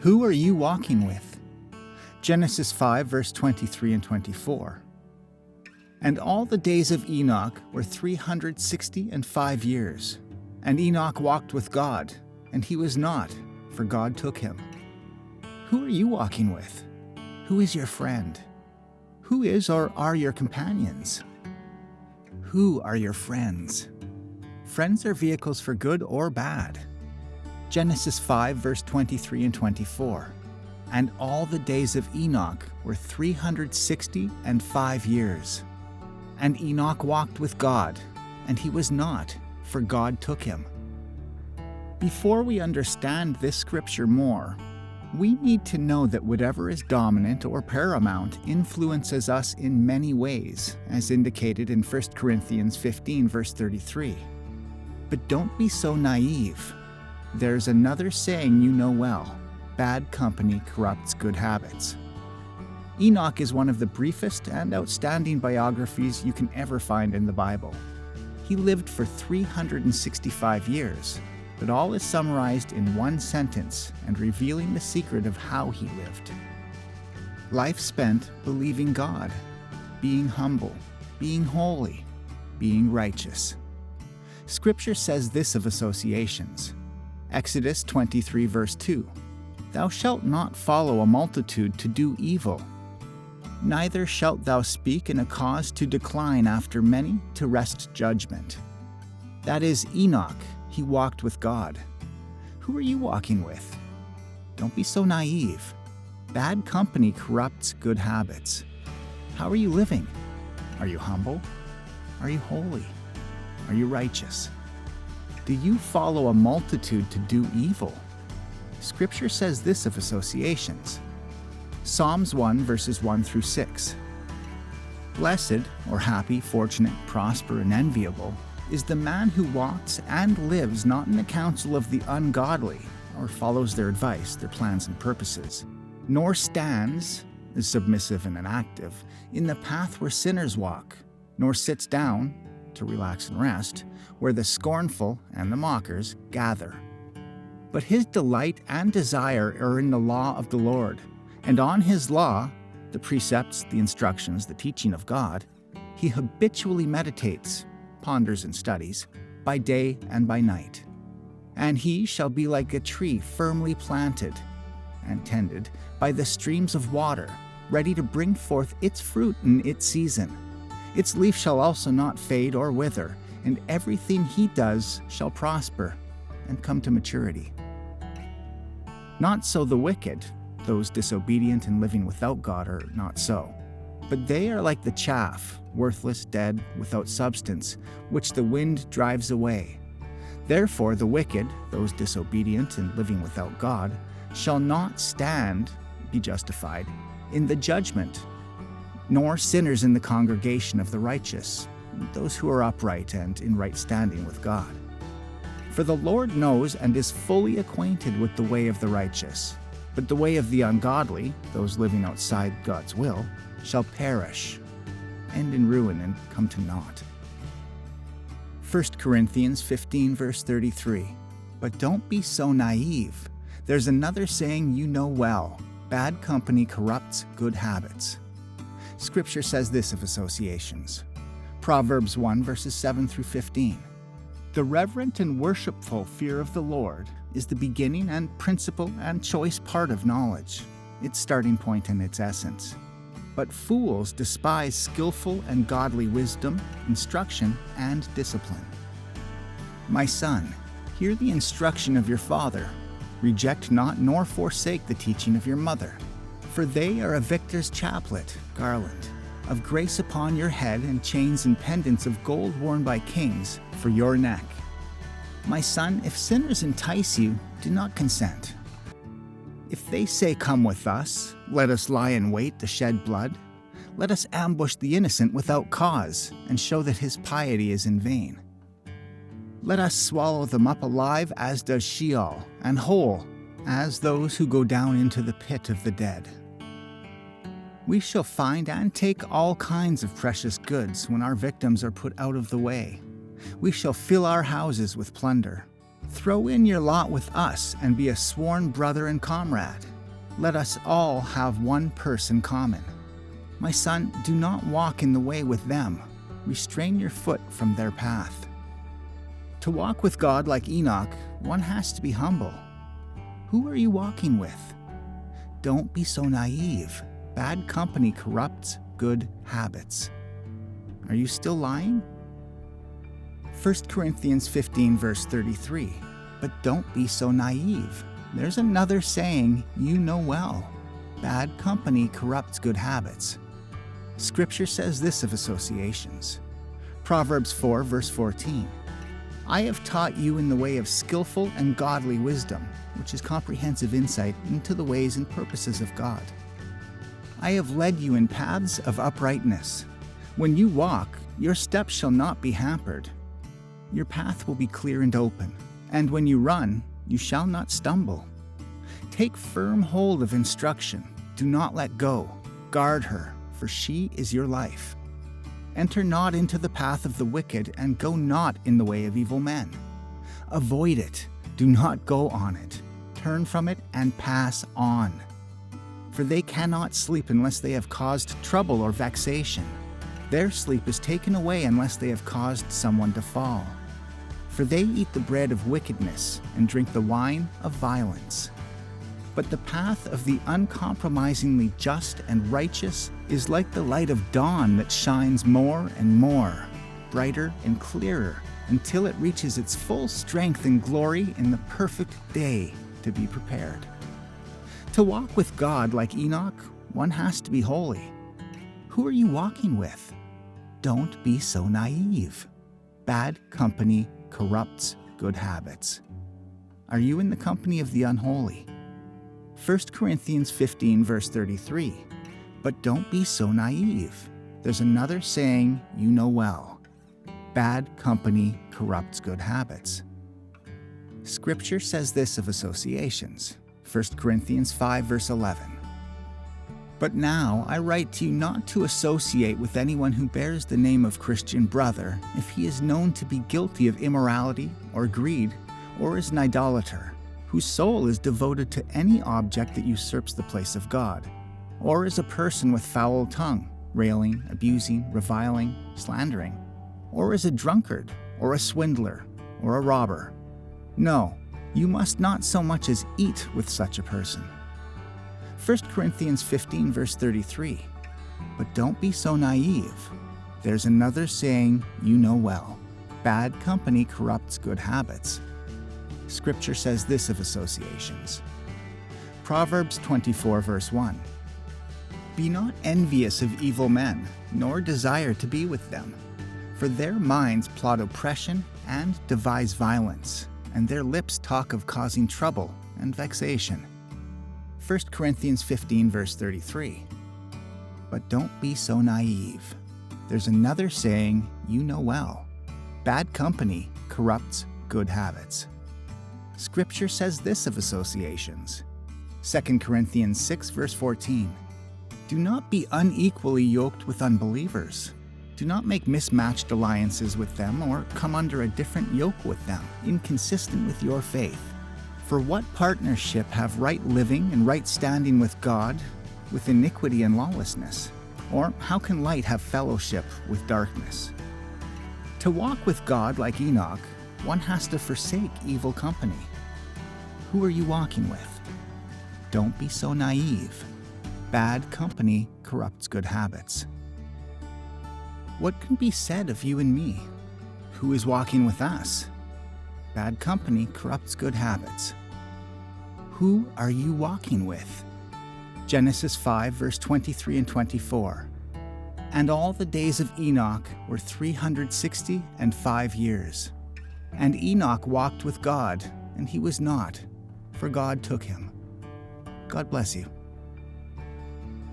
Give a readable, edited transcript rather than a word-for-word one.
Who are you walking with? Genesis 5, verse 23 and 24. And all the days of Enoch were 365 years. And Enoch walked with God, and he was not, for God took him. Who are you walking with? Who is your friend? Who is or are your companions? Who are your friends? Friends are vehicles for good or bad. Genesis 5, verse 23 and 24. And all the days of Enoch were 365 years. And Enoch walked with God, and he was not, for God took him. Before we understand this scripture more, we need to know that whatever is dominant or paramount influences us in many ways, as indicated in 1 Corinthians 15, verse 33. But don't be so naive. There's another saying you know well: bad company corrupts good habits. Enoch is one of the briefest and outstanding biographies you can ever find in the Bible. He lived for 365 years, but all is summarized in one sentence and revealing the secret of how he lived. Life spent believing God, being humble, being holy, being righteous. Scripture says this of associations. Exodus 23, verse 2. Thou shalt not follow a multitude to do evil. Neither shalt thou speak in a cause to decline after many to wrest judgment. That is Enoch. He walked with God. Who are you walking with? Don't be so naive. Bad company corrupts good habits. How are you living? Are you humble? Are you holy? Are you righteous? Do you follow a multitude to do evil? Scripture says this of associations. Psalms 1, verses 1 through 6. Blessed, or happy, fortunate, prosper, and enviable, is the man who walks and lives not in the counsel of the ungodly, or follows their advice, their plans and purposes, nor stands, is submissive and inactive, in the path where sinners walk, nor sits down, to relax and rest, where the scornful and the mockers gather. But his delight and desire are in the law of the Lord, and on his law, the precepts, the instructions, the teaching of God, he habitually meditates, ponders and studies, by day and by night. And he shall be like a tree firmly planted and tended by the streams of water, ready to bring forth its fruit in its season. Its leaf shall also not fade or wither, and everything he does shall prosper and come to maturity. Not so the wicked, those disobedient and living without God are not so. But they are like the chaff, worthless, dead, without substance, which the wind drives away. Therefore the wicked, those disobedient and living without God, shall not stand, be justified, in the judgment, nor sinners in the congregation of the righteous, those who are upright and in right standing with God. For the Lord knows and is fully acquainted with the way of the righteous, but the way of the ungodly, those living outside God's will, shall perish, end in ruin and come to naught. 1 Corinthians 15, verse 33. But don't be so naive. There's another saying you know well: bad company corrupts good habits. Scripture says this of associations. Proverbs 1, verses 7 through 15. The reverent and worshipful fear of the Lord is the beginning and principal and choice part of knowledge, its starting point and its essence. But fools despise skillful and godly wisdom, instruction, and discipline. My son, hear the instruction of your father. Reject not nor forsake the teaching of your mother. For they are a victor's chaplet, garland, of grace upon your head, and chains and pendants of gold worn by kings for your neck. My son, if sinners entice you, do not consent. If they say, come with us, let us lie in wait to shed blood. Let us ambush the innocent without cause, and show that his piety is in vain. Let us swallow them up alive as does Sheol, and whole as those who go down into the pit of the dead. We shall find and take all kinds of precious goods when our victims are put out of the way. We shall fill our houses with plunder, Throw in your lot with us and be a sworn brother and comrade. Let us all have one person common. My son, do not walk in the way with them. Restrain your foot from their path. To walk with God like Enoch, one has to be humble. Who are you walking with? Don't be so naive. Bad company corrupts good habits. Are you still lying? 1 Corinthians 15 verse 33. But don't be so naive. There's another saying you know well. Bad company corrupts good habits. Scripture says this of associations. Proverbs 4 verse 14. I have taught you in the way of skillful and godly wisdom, which is comprehensive insight into the ways and purposes of God. I have led you in paths of uprightness. When you walk, your steps shall not be hampered. Your path will be clear and open, and when you run, you shall not stumble. Take firm hold of instruction. Do not let go. Guard her, for she is your life. Enter not into the path of the wicked, and go not in the way of evil men. Avoid it. Do not go on it. Turn from it and pass on. For they cannot sleep unless they have caused trouble or vexation. Their sleep is taken away unless they have caused someone to fall. For they eat the bread of wickedness and drink the wine of violence. But the path of the uncompromisingly just and righteous is like the light of dawn that shines more and more, brighter and clearer, until it reaches its full strength and glory in the perfect day to be prepared. To walk with God like Enoch, one has to be holy. Who are you walking with? Don't be so naive. Bad company corrupts good habits. Are you in the company of the unholy? 1 Corinthians 15 verse 33. But don't be so naive. There's another saying you know well. Bad company corrupts good habits. Scripture says this of associations. 1 Corinthians 5 verse 11. But now I write to you not to associate with anyone who bears the name of Christian brother if he is known to be guilty of immorality or greed, or is an idolater, whose soul is devoted to any object that usurps the place of God, or is a person with foul tongue, railing, abusing, reviling, slandering, or is a drunkard, or a swindler, or a robber. No, you must not so much as eat with such a person. 1 Corinthians 15 verse 33. But don't be so naive. There's another saying you know well. Bad company corrupts good habits. Scripture says this of associations. Proverbs 24 verse 1. Be not envious of evil men, nor desire to be with them. For their minds plot oppression and devise violence, and their lips talk of causing trouble and vexation. 1 Corinthians 15 verse 33. But don't be so naive. There's another saying you know well. Bad company corrupts good habits. Scripture says this of associations. 2 Corinthians 6 verse 14. Do not be unequally yoked with unbelievers. Do not make mismatched alliances with them or come under a different yoke with them, inconsistent with your faith. For what partnership have right living and right standing with God with iniquity and lawlessness? Or how can light have fellowship with darkness? To walk with God like Enoch, one has to forsake evil company. Who are you walking with? Don't be so naive. Bad company corrupts good habits. What can be said of you and me? Who is walking with us? Bad company corrupts good habits. Who are you walking with? Genesis 5 verse 23 and 24. And all the days of Enoch were 365 years. And Enoch walked with God, and he was not, for God took him. God bless you.